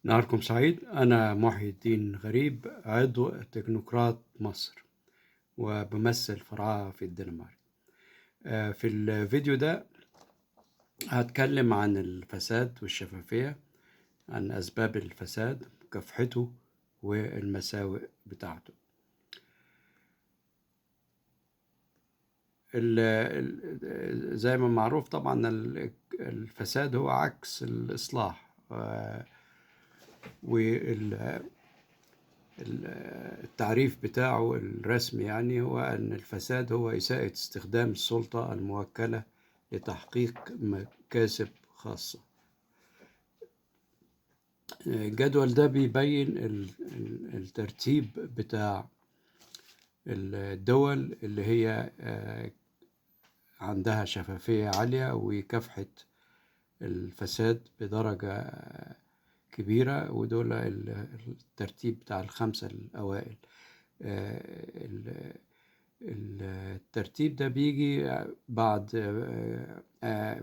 نهاركم سعيد. أنا محي الدين غريب، عضو تكنوقراط مصر وبمثل فرعها في الدنمارك. في الفيديو ده هتكلم عن الفساد والشفافية، عن أسباب الفساد، مكافحته، والمساوئ بتاعته. زي ما معروف طبعا الفساد هو عكس الإصلاح، التعريف بتاعه الرسمي يعني هو أن الفساد هو إساءة استخدام السلطة الموكلة لتحقيق مكاسب خاصة. الجدول ده بيبين الترتيب بتاع الدول اللي هي عندها شفافية عالية وكافحت الفساد بدرجة كبيرة، ودول الترتيب بتاع الخمسة الأوائل. الترتيب ده بيجي بعد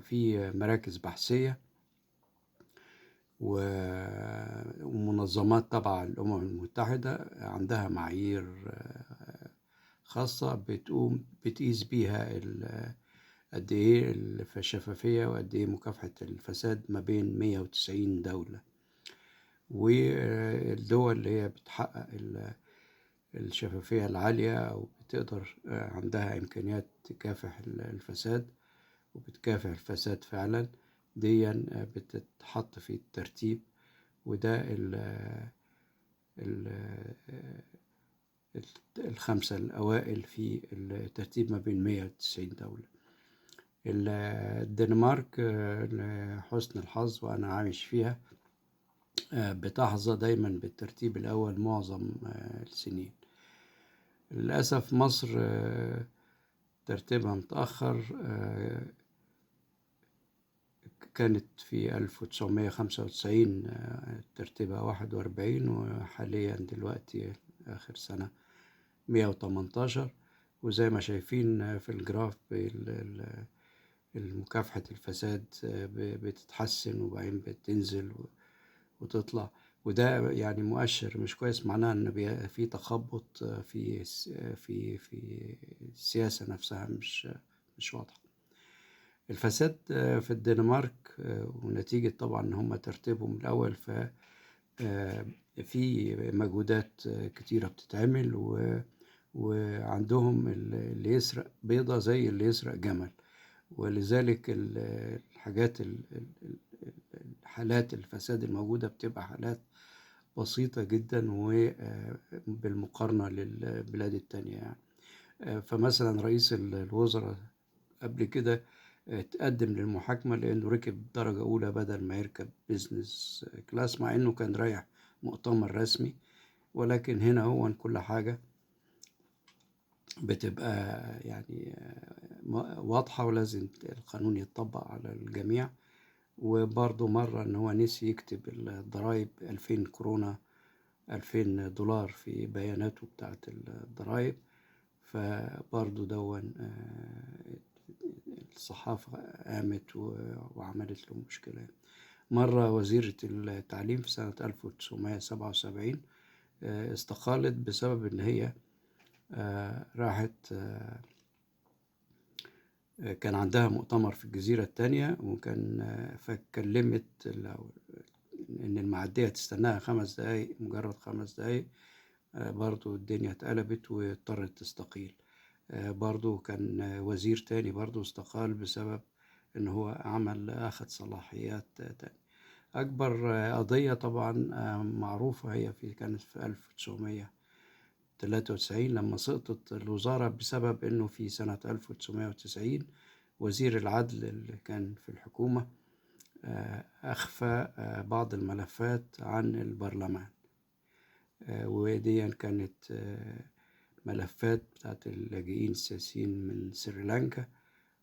في مراكز بحثية ومنظمات تبع الأمم المتحدة عندها معايير خاصة بتقيس بيها قد إيه الشفافية وقد إيه مكافحة الفساد ما بين 190 دولة. والدول اللي هي بتحقق الشفافية العالية أو بتقدر عندها إمكانيات تكافح الفساد وبتكافح الفساد فعلا، دي بتتحط في الترتيب. وده الخمسة الأوائل في الترتيب ما بين 190 دولة. الدنمارك لحسن الحظ وأنا عايش فيها بتحظى دايما بالترتيب الأول معظم السنين. للأسف مصر ترتيبها متأخر، كانت في 1995 ترتيبها 41، وحاليا دلوقتي آخر سنة 118. وزي ما شايفين في الجراف مكافحة الفساد بتتحسن وبعدين بتنزل وتطلع، وده يعني مؤشر مش كويس، معناه ان في تخبط في السياسة نفسها مش واضحة. الفساد في الدنمارك ونتيجة طبعا ان هم ترتيبهم الاول، ف في مجهودات كتيرة بتتعمل، وعندهم اللي يسرق بيضة زي اللي يسرق جمل. ولذلك حالات الفساد الموجودة بتبقى حالات بسيطة جدا وبالمقارنة للبلاد التانية يعني. فمثلا رئيس الوزراء قبل كده تقدم للمحاكمة لأنه ركب درجة أولى بدل ما يركب بيزنس كلاس، مع أنه كان رايح مؤتمر رسمي. ولكن هنا هو كل حاجة بتبقى يعني واضحة، ولازم القانون يتطبق على الجميع. وبرضه مرة ان هو نسي يكتب الضرايب 2000 كورونا، 2000 دولار في بياناته بتاعت الضرايب، فبرضه دون الصحافة قامت وعملت له مشكلة. مرة وزيرة التعليم في سنة 1977 استقالت بسبب ان هي راحت كان عندها مؤتمر في الجزيرة التانية، وكان فكلمت إن المعدية تستناها 5 دقايق، مجرد 5 دقايق، برضو الدنيا اتقلبت واضطرت تستقيل. برضو كان وزير تاني برضو استقال بسبب إن هو أخذ صلاحيات تاني. أكبر قضية طبعا معروفة هي كانت في 1993 لما سقطت الوزارة بسبب إنه في سنة 1990 وزير العدل اللي كان في الحكومة أخفى بعض الملفات عن البرلمان، ودي كانت ملفات بتاعت اللاجئين السياسيين من سريلانكا.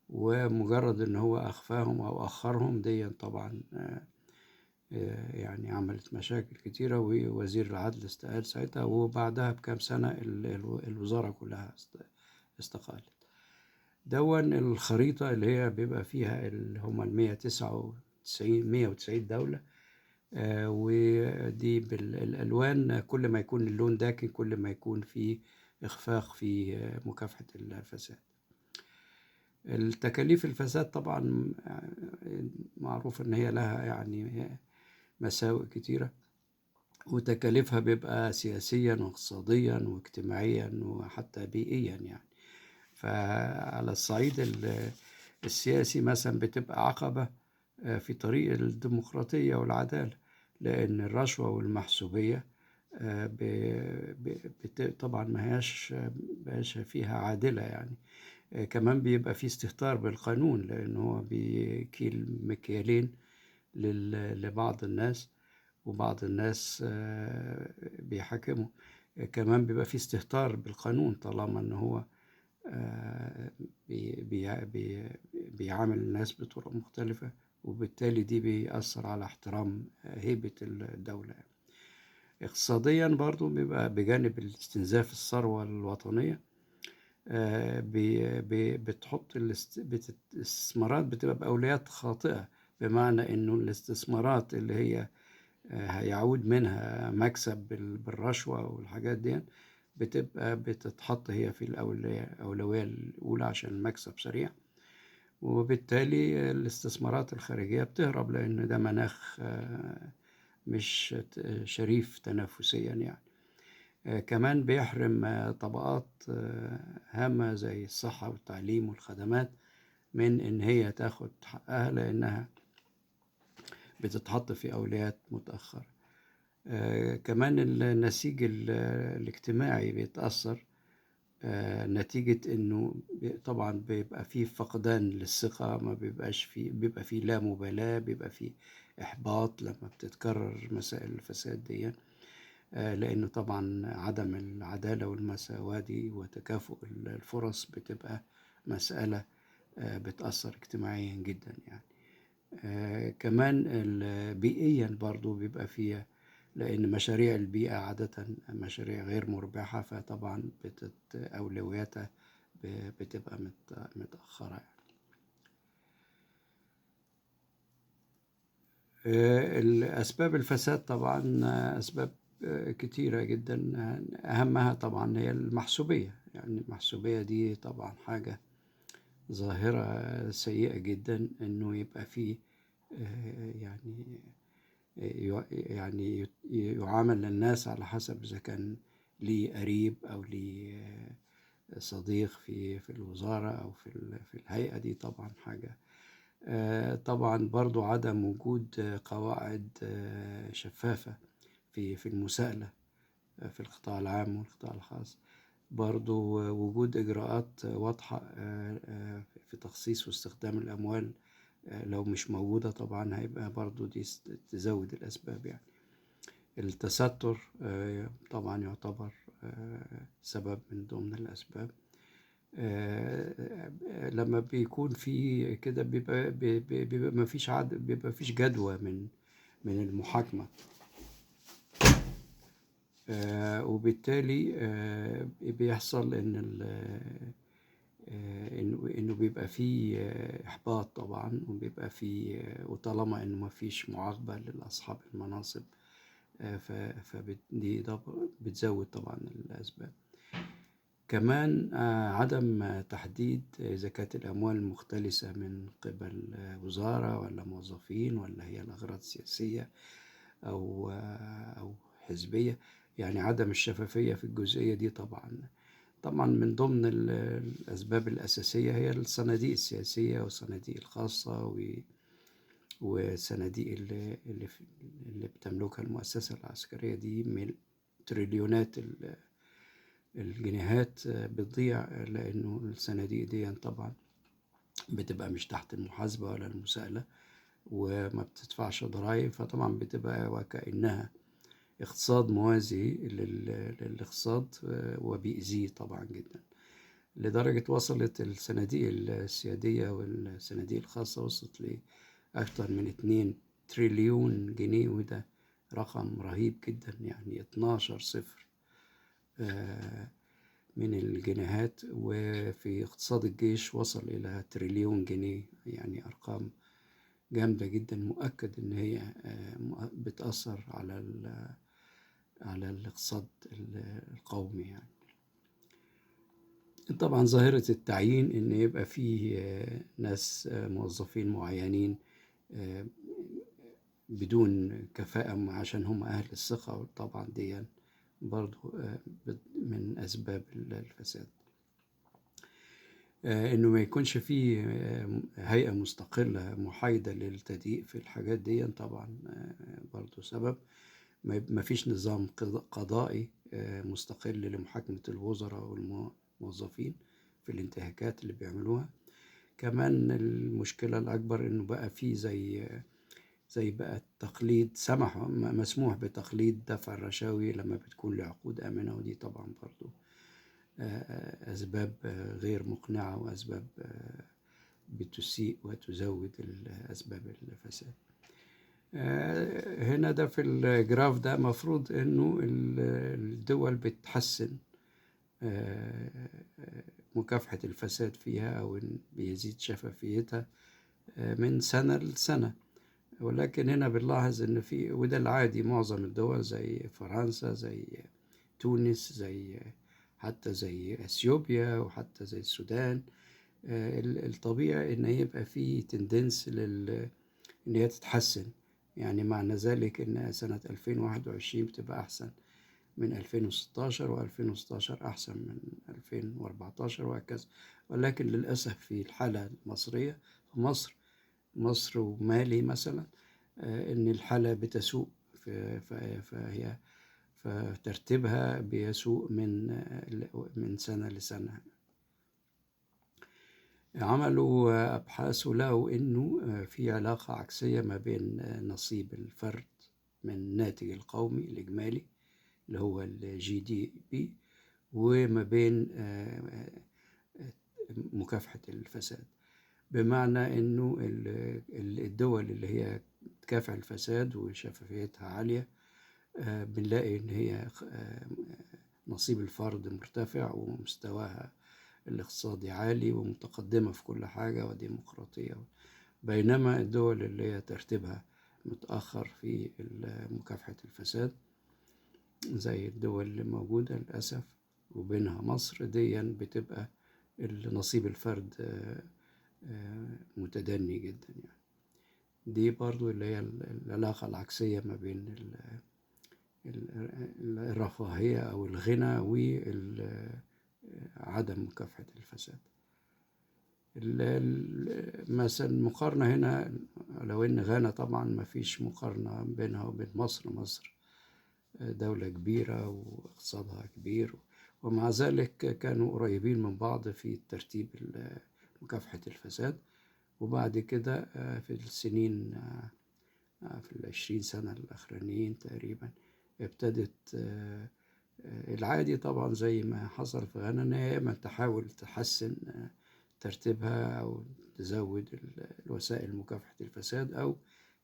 ومجرد إن هو أخفاهم أو أخرهم دي طبعا يعني عملت مشاكل كتيرة، ووزير العدل استقال ساعتها، وبعدها بكام سنة الوزارة كلها استقالت. دون الخريطة اللي هي بيبقى فيها اللي هم 190 دولة، ودي بالألوان، كل ما يكون اللون داكن كل ما يكون فيه إخفاق في مكافحة الفساد. التكاليف الفساد طبعا معروف إن هي لها يعني مساوئ كتيرة، وتكاليفها بيبقى سياسيا واقتصاديا واجتماعيا وحتى بيئيا يعني. فعلى الصعيد السياسي مثلا بتبقى عقبة في طريق الديمقراطية والعدالة، لأن الرشوة والمحسوبية طبعا ما هياش فيها عادلة يعني. كمان بيبقى في استهتار بالقانون، لأنه هو بيكيل مكيالين لبعض الناس، وبعض الناس بيحاكموا. كمان بيبقى في استهتار بالقانون طالما ان هو بيعامل الناس بطرق مختلفة، وبالتالي دي بيأثر على احترام هيبة الدولة. اقتصاديا برضو بيبقى بجانب الاستنزاف الثروة الوطنية، بتحط الاستثمارات بتبقى بأولويات خاطئة، بمعنى انه الاستثمارات اللي هي هيعود منها مكسب بالرشوة والحاجات دي بتبقى بتتحط هي في الأولوية الأولى عشان المكسب سريع، وبالتالي الاستثمارات الخارجية بتهرب، لأن ده مناخ مش شريف تنافسيا يعني. كمان بيحرم طبقات هامة زي الصحة والتعليم والخدمات من إن هي تاخد حقها، لأنها بتتحط في أولويات متأخرة. كمان النسيج الاجتماعي بيتأثر نتيجة إنه طبعا بيبقى فيه فقدان للثقة، ما بيبقاش فيه، بيبقى فيه لا مبالاة، بيبقى فيه إحباط لما بتتكرر مسائل الفساد دي، لأنه طبعا عدم العدالة والمساواة دي وتكافؤ الفرص بتبقى مسألة بتأثر اجتماعيا جدا يعني. كمان بيئيا برضو بيبقى فيها، لأن مشاريع البيئة عادة مشاريع غير مربحة، فطبعا أولوياتها بتبقى متأخرة يعني. الأسباب الفساد طبعا أسباب كتيرة جدا، أهمها طبعا هي المحسوبية. يعني المحسوبية دي طبعا حاجة ظاهرة سيئة جدا، إنه يبقى فيه يعني يعامل الناس على حسب إذا كان لي قريب أو لي صديق في الوزارة أو في الهيئة دي. طبعا حاجة طبعا برضو عدم وجود قواعد شفافة في المساءلة في القطاع العام والقطاع الخاص. برضو وجود إجراءات واضحة في تخصيص واستخدام الأموال لو مش موجودة طبعا هيبقى برضو دي تزود الأسباب يعني. التستر طبعا يعتبر سبب من ضمن الأسباب. لما بيكون في كده بيبقى ما فيش بيبقى فيش جدوى من المحاكمة، وبالتالي بيحصل انه بيبقى فيه احباط طبعا، وبيبقى فيه وطالما انه ما فيش معاقبة لاصحاب المناصب، فدي بتزود طبعا الاسباب. كمان عدم تحديد إذا كانت الأموال المختلسة من قبل وزارة ولا موظفين، ولا هي الأغراض السياسية أو حزبية. يعني عدم الشفافية في الجزئية دي طبعا من ضمن الأسباب الأساسية هي الصناديق السياسية والصناديق الخاصة والصناديق اللي بتملكها المؤسسة العسكرية دي من تريليونات الجنيهات بتضيع، لأنه الصناديق دي طبعا بتبقى مش تحت المحاسبة ولا المساءلة وما بتدفعش ضرائب، فطبعا بتبقى وكأنها اقتصاد موازي للاقتصاد وبيأذيه طبعا جدا، لدرجة وصلت الصناديق السيادية والصناديق الخاصة وصلت لأكثر من 2 تريليون جنيه، وده رقم رهيب جدا يعني 12 صفر من الجنيهات. وفي اقتصاد الجيش وصل إلى تريليون جنيه، يعني أرقام جامدة جدا، مؤكد إن هي بتأثر على الاقتصاد القومي يعني. طبعا ظاهرة التعيين إن يبقى فيه ناس موظفين معينين بدون كفاءة عشان هم أهل الثقة، طبعا دي برضو من أسباب الفساد. إنه ما يكونش فيه هيئة مستقلة محايدة للتدقيق في الحاجات دي، طبعا برضو سبب. ما فيش نظام قضائي مستقل لمحاكمة الوزراء والموظفين في الانتهاكات اللي بيعملوها. كمان المشكلة الأكبر إنه بقى فيه زي بقى التقليد، مسموح بتقليد دفع الرشاوي لما بتكون لعقود آمنة، ودي طبعا برضو أسباب غير مقنعة، وأسباب بتسيء وتزود أسباب الفساد. هنا ده في الجراف ده مفروض إنه الدول بتحسن مكافحة الفساد فيها، أو بيزيد شفافيتها من سنة لسنة. ولكن هنا بنلاحظ إن وده العادي، معظم الدول زي فرنسا، زي تونس، حتى زي اثيوبيا، وحتى زي السودان، الطبيعي ان يبقى في تندنس ان هي تتحسن. يعني معنى ذلك ان سنة 2021 بتبقى احسن من 2016، و2016 احسن من 2014، وهكذا. ولكن للاسف في الحالة المصرية، في مصر ومالي مثلا، ان الحالة بتسوء، فهي فترتيبها بيسوء من سنة لسنة. عملوا أبحاث ولقوا إنه في علاقة عكسية ما بين نصيب الفرد من الناتج القومي الإجمالي اللي هو GDP، وما بين مكافحة الفساد. بمعنى إنه الدول اللي هي تكافح الفساد وشفافيتها عالية، بنلاقي إن هي نصيب الفرد مرتفع، ومستواها الاقتصادي عالي، ومتقدمة في كل حاجة، وديمقراطية. بينما الدول اللي هي ترتيبها متأخر في مكافحة الفساد، زي الدول اللي موجودة للأسف وبينها مصر، دي بتبقى نصيب الفرد متدني جدا يعني. دي برضو اللي هي العلاقة العكسية ما بين الرفاهية أو الغنى وعدم مكافحة الفساد. مثلا مقارنة هنا، لو إن غانا طبعا ما فيش مقارنة بينها وبين مصر دولة كبيرة واقتصادها كبير، ومع ذلك كانوا قريبين من بعض في ترتيب مكافحة الفساد. وبعد كده في السنين، في 20 سنة الأخرانيين تقريبا، ابتدت العادي طبعا زي ما حصل في غانا، إن هي ما تحاول تحسن ترتيبها، أو تزود الوسائل مكافحة الفساد، أو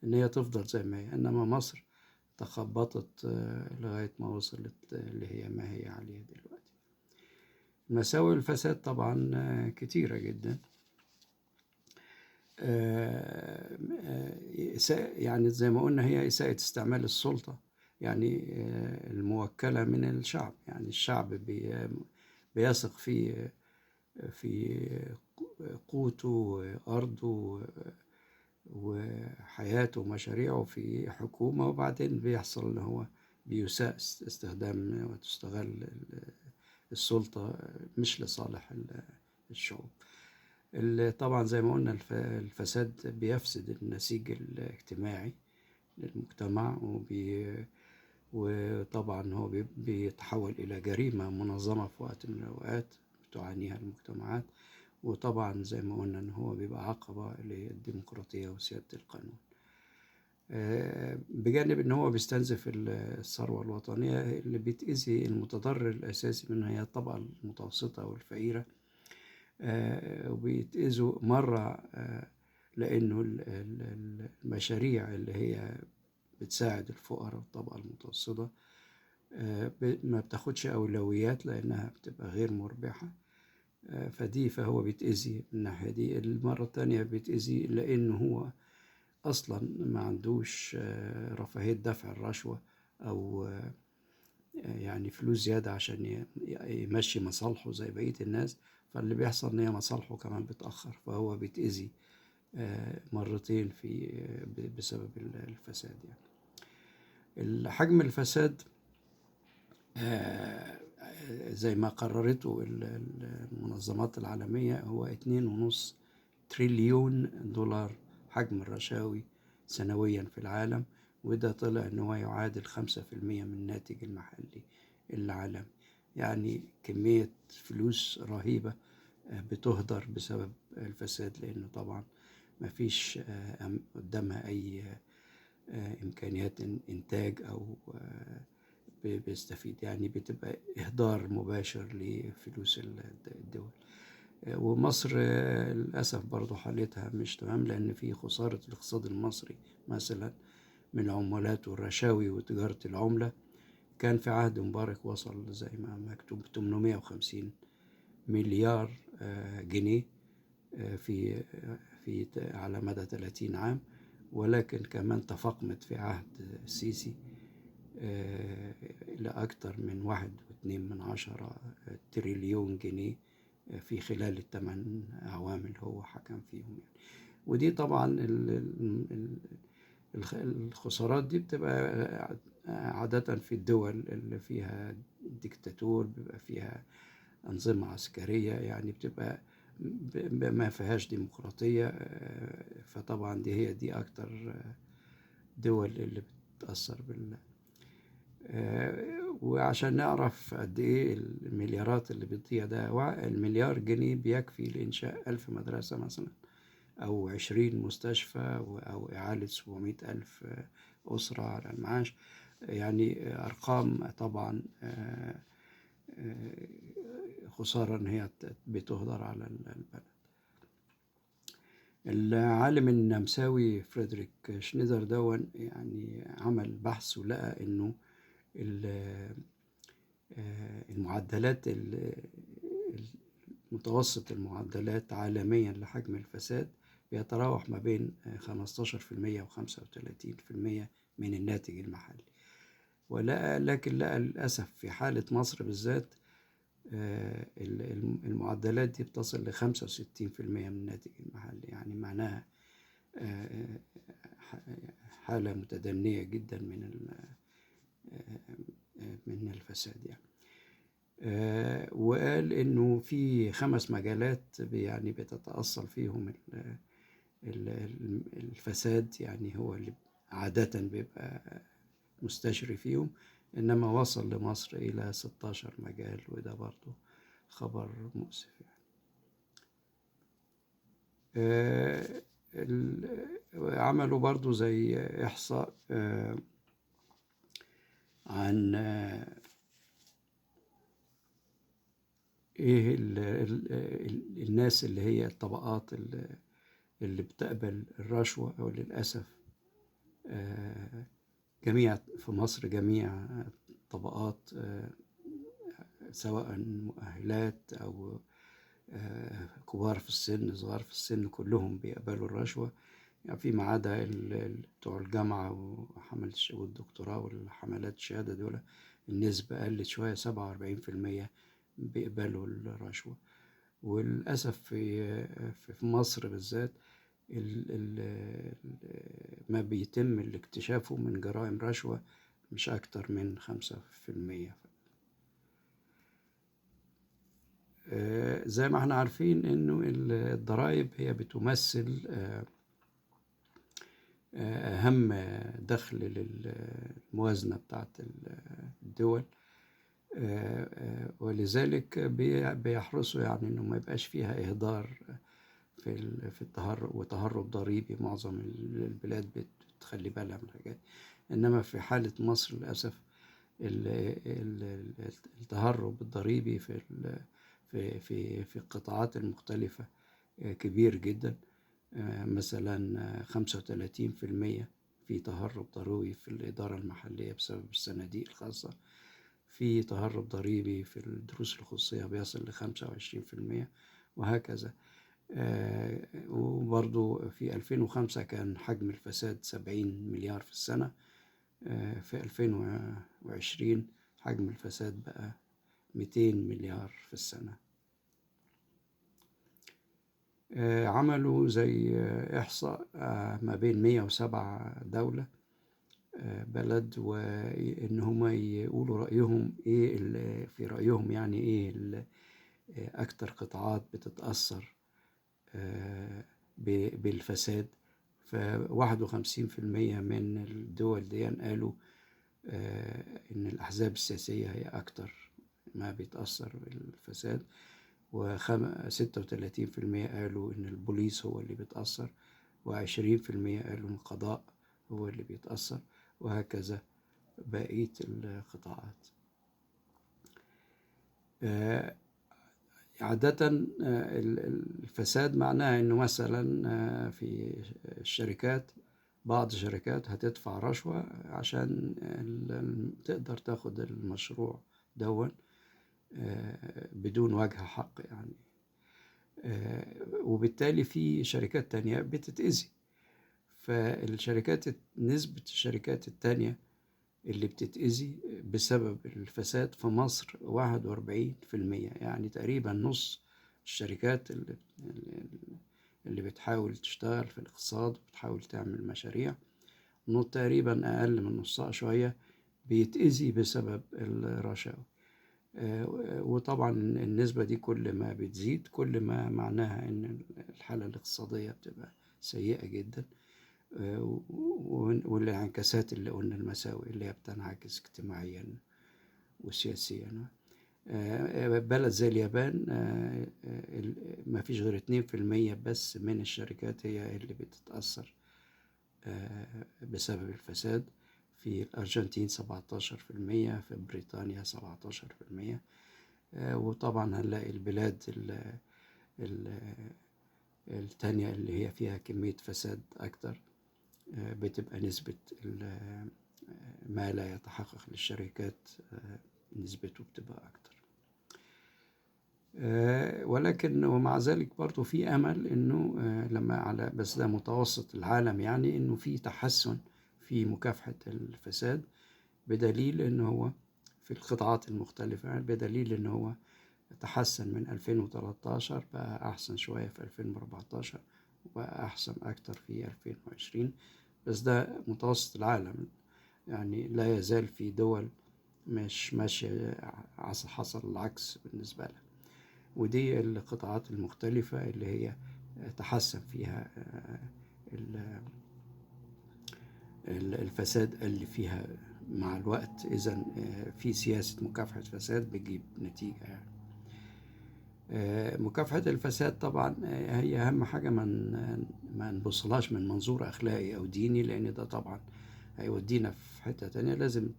إن هي تفضل زي ما هي. إنما مصر تخبطت لغاية ما وصلت اللي هي ما هي عليه دلوقتي. مساوئ الفساد طبعا كتيرة جدا. يعني زي ما قلنا، هي إساءة استعمال السلطة، يعني الموكلة من الشعب. يعني الشعب بيثق في قوته وأرضه وحياته ومشاريعه في حكومة، وبعدين بيحصل إن هو بيساء استخدام وتستغل السلطة مش لصالح الشعوب. طبعا زي ما قلنا، الفساد بيفسد النسيج الاجتماعي للمجتمع، وطبعا هو بيتحول إلى جريمة منظمة في وقت من الأوقات بتعانيها المجتمعات. وطبعا زي ما قلنا إن هو بيبقى عقبة للديمقراطية وسيادة القانون، بجانب إن هو بيستنزف الثروة الوطنية اللي بتأذي المتضرر الأساسي منها، هي الطبقة المتوسطة والفقيرة. وبيتأذوا مرة لأنه المشاريع اللي هي بتساعد الفقراء والطبقة المتوسطة ما بتاخدش أولويات، لأنها بتبقى غير مربحة. فهو بيتأذي من الناحية دي. المرة التانية بيتأذي لأنه هو أصلا ما عندوش رفاهية دفع الرشوة أو يعني فلوس زيادة عشان يمشي مصالحه زي بقية الناس، فاللي بيحصل إن هي مصالحه كمان بتأخر، فهو بيتأذي مرتين بسبب الفساد. يعني حجم الفساد زي ما قررته المنظمات العالمية هو 2.5 تريليون دولار حجم الرشاوي سنويا في العالم، وده طلع ان هو يعادل 5% من الناتج المحلي العالمي. يعني كمية فلوس رهيبة بتهدر بسبب الفساد، لأنه طبعا ما فيش قدامها أي إمكانيات إنتاج أو بيستفيد، يعني بتبقى إهدار مباشر لفلوس الدول. ومصر للأسف برضو حالتها مش تمام، لأن في خسارة الاقتصاد المصري مثلا من العمولات والرشاوي وتجارة العملة كان في عهد مبارك وصل زي ما مكتوب 850 مليار جنيه في على مدى 30 عام، ولكن كمان تفاقمت في عهد السيسي إلى أكثر من 1.2 تريليون جنيه في خلال ال8 أعوام اللي هو حكم فيهم. يعني ودي طبعا الخسارات دي بتبقى عادة في الدول اللي فيها ديكتاتور، بيبقى فيها أنظمة عسكرية، يعني بتبقى ما فيهاش ديمقراطية. فطبعا دي أكتر دول اللي بتأثر وعشان نعرف قد إيه المليارات اللي بتضيع، ده المليار جنيه بيكفي لإنشاء 1000 مدرسة مثلا، أو 20 مستشفى، أو إعالة 700 ألف أسرة على المعاش. يعني أرقام طبعا خسارة إن هي بتهدر على البلد. العالم النمساوي فريدريك شنيدر دون يعني عمل بحث ولقى إنه المعدلات متوسط المعدلات عالميا لحجم الفساد بيتراوح ما بين 15% و35% من الناتج المحلي. لكن لقى للأسف في حالة مصر بالذات المعدلات دي بتصل ل65% من الناتج المحلي، يعني معناها حالة متدنية جدا من الفساد. يعني وقال إنه في 5 مجالات يعني بتتأصل فيهم الفساد، يعني هو اللي عادة بيبقى مستشري فيهم، إنما وصل لمصر إلى 16 مجال، وده برضو خبر مؤسف. يعني عملوا برضو زي إحصاء عن إيه الناس اللي هي الطبقات اللي بتقبل الرشوة، أو للأسف جميع في مصر جميع طبقات، سواء مؤهلات أو كبار في السن صغار في السن، كلهم بيقبلوا الرشوة. يعني فيما عدا بتوع الجامعة وحملة والدكتوراه والحملات الشهادة، دول النسبة قلت شوية، 47% بيقبلوا الرشوة. وللأسف في مصر بالذات ما بيتم الاكتشافه من جرائم رشوة مش أكتر من 5%. زي ما احنا عارفين إنه الضرائب هي بتمثل أهم دخل للموازنة بتاعت الدول، ولذلك بيحرصوا يعني إنه ما يبقاش فيها إهدار في التهرب وتهرب ضريبي. معظم البلاد بتخلي بالها من الحاجات، إنما في حالة مصر للأسف التهرب الضريبي في القطاعات المختلفة كبير جدا. مثلا 35% في تهرب ضريبي في الإدارة المحلية بسبب الصناديق الخاصة، في تهرب ضريبي في الدروس الخصوصية بيصل ل25%، وهكذا. وبرضو في 2005 كان حجم الفساد 70 مليار في السنة. في 2020 حجم الفساد بقى 200 مليار في السنة. عملوا زي إحصاء ما بين 107 دولة بلد، وإن هم يقولوا رأيهم إيه في رأيهم يعني إيه أكتر قطاعات بتتأثر بالفساد. ف51% من الدول دي قالوا إن الأحزاب السياسية هي أكتر ما بيتأثر بالفساد، و36% قالوا إن البوليس هو اللي بيتأثر، و20% قالوا إن القضاء هو اللي بيتأثر، وهكذا بقية القطاعات. عادة الفساد معناه إنه مثلا في الشركات، بعض الشركات هتدفع رشوة عشان تقدر تاخد المشروع دون بدون وجه حق يعني. وبالتالي في شركات تانية بتتأذي. فالشركات، نسبة الشركات التانية اللي بتتأذي بسبب الفساد في مصر 41%، يعني تقريبا نص الشركات اللي بتحاول تشتغل في الاقتصاد وبتحاول تعمل مشاريع، تقريبا أقل من نصها شوية بيتأذي بسبب الرشاوى. وطبعا النسبة دي كل ما بتزيد كل ما معناها إن الحالة الاقتصادية بتبقى سيئة جدا، والانعكاسات اللي قلنا المساوئ اللي هي بتنعكس اجتماعيا وسياسيا. بلد زي اليابان ما فيش غير 2% بس من الشركات هي اللي بتتأثر بسبب الفساد. في الأرجنتين 17%، في بريطانيا 17%. وطبعا هنلاقي البلاد التانية اللي هي فيها كمية فساد أكتر بتبقى نسبة ما لا يتحقق للشركات نسبته بتبقى أكتر. ولكن ومع ذلك برضو في أمل إنه لما على بس ده متوسط العالم يعني إنه في تحسن في مكافحة الفساد، بدليل إنه هو في القطاعات المختلفة، يعني بدليل إنه هو تحسن من 2013 بقى أحسن شوية في 2014 وبقى أحسن أكتر في 2020. بس ده متوسط العالم، يعني لا يزال في دول مش ماشية، حصل العكس بالنسبة لها. ودي القطاعات المختلفة اللي هي تحسن فيها الفساد قل فيها مع الوقت. إذن في سياسة مكافحة فساد بتجيب نتيجة يعني. مكافحة الفساد طبعا هي أهم حاجة ما نبصلهاش من منظور أخلاقي أو ديني، لأن ده طبعا هيودينا في حتة تانية. لازم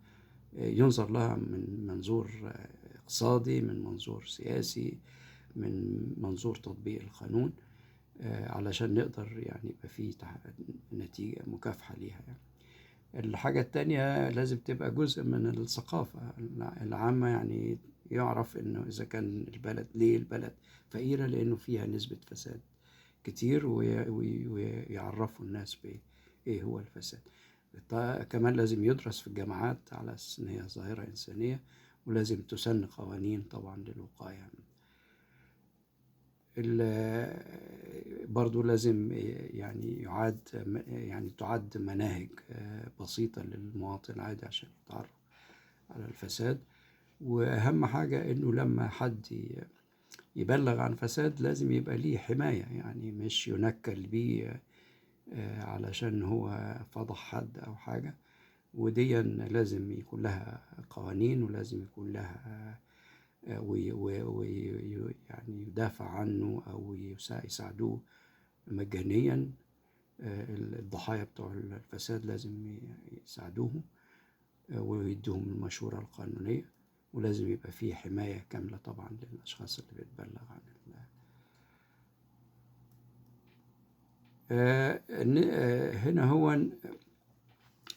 ينظر لها من منظور اقتصادي، من منظور سياسي، من منظور تطبيق القانون، علشان نقدر يعني يبقى فيه نتيجة مكافحة ليها يعني. الحاجة التانية لازم تبقى جزء من الثقافة العامة، يعني يعرف إنه إذا كان البلد، ليه البلد فقيرة؟ لأنه فيها نسبة فساد كتير، ويعرفوا الناس بإيه هو الفساد. كمان لازم يدرس في الجامعات على أساس إن هي ظاهرة إنسانية، ولازم تسن قوانين طبعا للوقاية. برضو لازم يعني تعد مناهج بسيطة للمواطن العادي عشان يتعرف على الفساد. وأهم حاجة إنه لما حد يبلغ عن فساد لازم يبقى ليه حماية، يعني مش ينكل بيه علشان هو فضح حد أو حاجة. ودي لازم يكون لها قوانين، ولازم يكون لها يعني يدافع عنه أو يساعدوه مجانيا. الضحايا بتوع الفساد لازم يساعدوهم ويدوهم المشورة القانونية، ولازم يبقى فيه حماية كاملة طبعا للأشخاص اللي بتبلغ عن هنا هو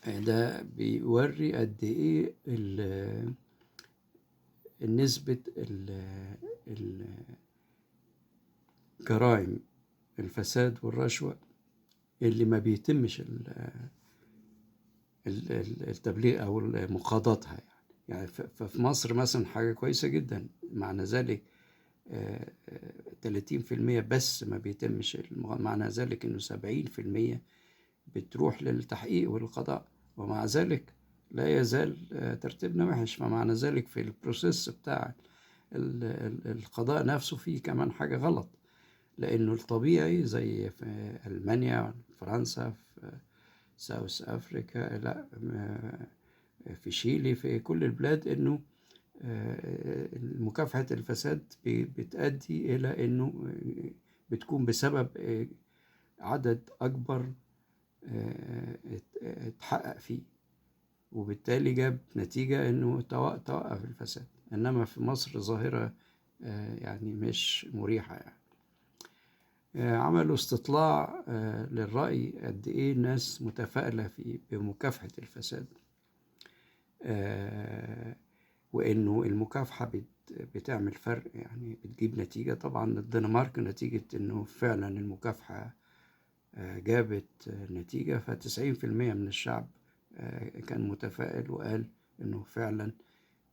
ده بيوري قد إيه نسبة الجرائم الفساد والرشوة اللي ما بيتمش التبليغ أو مقاضاتها. يعني ففي مصر مثلا حاجة كويسة جدا، معنى ذلك 30% بس ما بيتمش معنى ذلك إنه 70% بتروح للتحقيق والقضاء، ومع ذلك لا يزال ترتيبنا وحش. فمعنى ذلك في البروسيس بتاع القضاء نفسه فيه كمان حاجة غلط، لأنه الطبيعي زي في ألمانيا، فرنسا، في ساوث أفريكا، لا في شيلي، في كل البلاد، إنه مكافحة الفساد بتؤدي إلى إنه بتكون بسبب عدد أكبر اتحقق فيه، وبالتالي جاب نتيجة إنه توقف الفساد. إنما في مصر ظاهرة يعني مش مريحة. يعني عملوا استطلاع للرأي قد إيه الناس متفائلة بمكافحة الفساد، وإنه المكافحة بتعمل فرق، يعني بتجيب نتيجة. طبعا الدنمارك نتيجة إنه فعلا المكافحة جابت نتيجة، ف90% من الشعب كان متفائل وقال إنه فعلا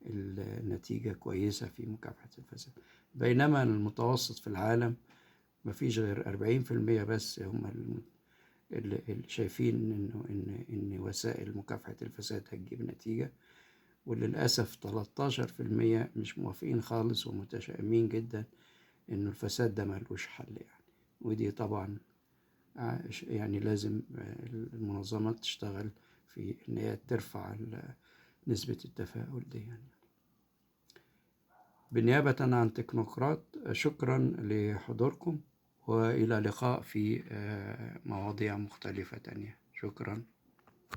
النتيجة كويسة في مكافحة الفساد. بينما المتوسط في العالم مفيش غير 40% بس هم اللي شايفين إن وسائل مكافحة الفساد هتجيب نتيجة، وللأسف 13% مش موافقين خالص ومتشائمين جدا إنه الفساد ده ملوش حل. يعني ودي طبعا يعني لازم المنظمات تشتغل في إن هي ترفع نسبة التفاؤل دي. يعني بالنيابة عن تكنوقراط، شكرا لحضوركم، وإلى لقاء في مواضيع مختلفة تانية. شكرا.